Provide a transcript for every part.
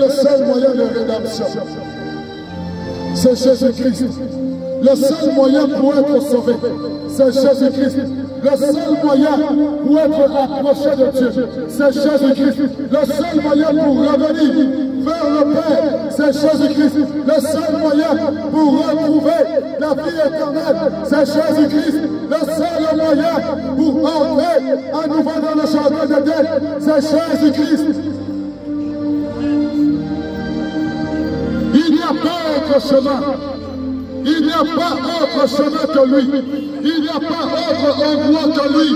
le seul moyen de rédemption. C'est Jésus-Christ. Le seul moyen pour être sauvé, c'est Jésus-Christ. Le seul moyen pour être approché de Dieu, c'est Jésus-Christ. Le seul moyen pour revenir vers le Père, c'est Jésus-Christ. Le seul moyen pour retrouver la vie éternelle, c'est Jésus-Christ. Le seul moyen pour entrer à nouveau dans le jardin d'Éden, c'est Jésus-Christ. Il n'y a pas autre chemin. Il n'y a pas autre chemin que lui. Il n'y a pas autre endroit que lui.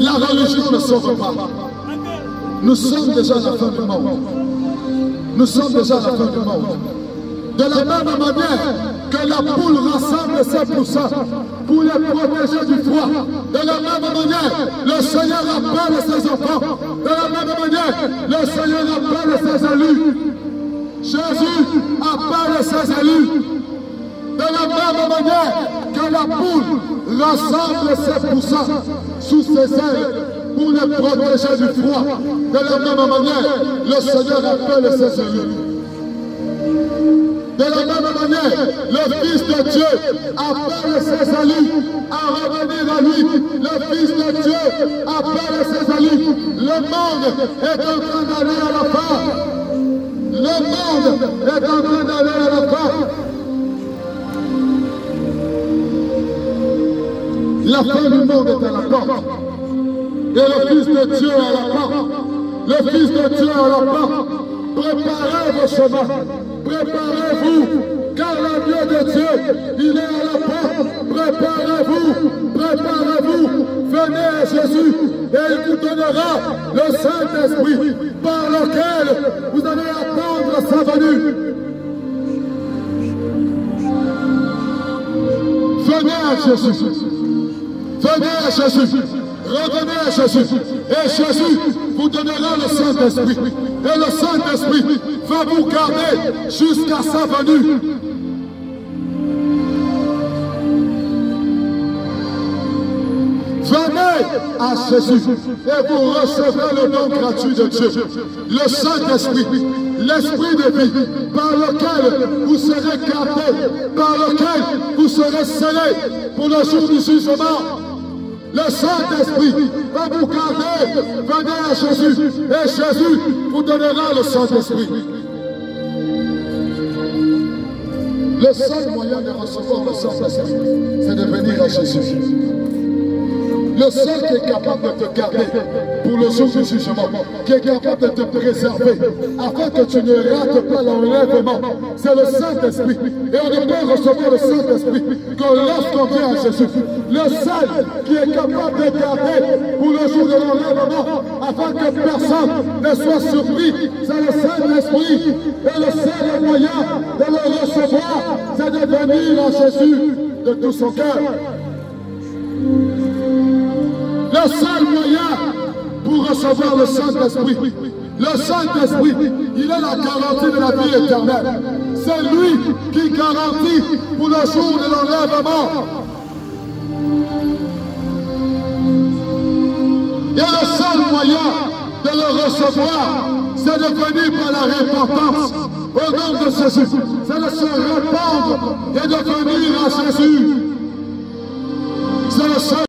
La religion ne sauve pas. Nous sommes déjà à la fin du monde. Nous sommes déjà à la fin du monde. De la même manière que la poule rassemble ses poussins pour les protéger du froid, de la même manière, le Seigneur appelle ses enfants. De la même manière, le Seigneur appelle ses élus. Jésus appelle ses élus. De la même manière que la poule rassemble ses poussins sous ses ailes pour les protéger du froid, de la même manière, le Seigneur appelle ses élus. De la même manière, le Fils de Dieu appelle ses élus à revenir à lui. Le Fils de Dieu appelle ses élus. Le monde est en train d'aller à la fin. Le monde est en train d'aller à la fin. La fin du monde est à la porte. Et le Fils de Dieu est à la porte. Le Fils de Dieu est à la porte. Préparez vos chemins. Préparez-vous, car l'agneau de Dieu, il est à la porte. Préparez-vous, préparez-vous. Venez à Jésus et il vous donnera le Saint-Esprit par lequel vous allez attendre sa venue. Venez à Jésus. Venez à Jésus. Revenez à Jésus. Et Jésus vous donnera le Saint-Esprit. Et le Saint-Esprit va vous garder jusqu'à sa venue. Venez à Jésus et vous recevrez le don gratuit de Dieu. Le Saint-Esprit, l'Esprit de vie, par lequel vous serez gardés, par lequel vous serez scellés pour le jour du jugement. Le Saint-Esprit va vous garder. Venez à Jésus et Jésus vous donnera le Saint-Esprit. Le seul moyen de recevoir le Saint-Esprit, c'est de venir à Jésus. Le seul qui est capable de te garder pour le jour du jugement, qui est capable de te préserver, afin que tu ne rates pas l'enlèvement, c'est le Saint-Esprit. Et on ne peut recevoir le Saint-Esprit que lorsqu'on vient à Jésus. Le seul qui est capable de garder pour le jour de l'enlèvement, afin que personne ne soit surpris, c'est le Saint-Esprit. Et le seul moyen de le recevoir, c'est de venir à Jésus de tout son cœur. Le seul moyen pour recevoir le Saint-Esprit, il est la garantie de la vie éternelle. C'est lui qui garantit pour le jour de l'enlèvement. Et le seul moyen de le recevoir, c'est de venir par la repentance au nom de Jésus. C'est de se répandre et de venir à Jésus. C'est le seul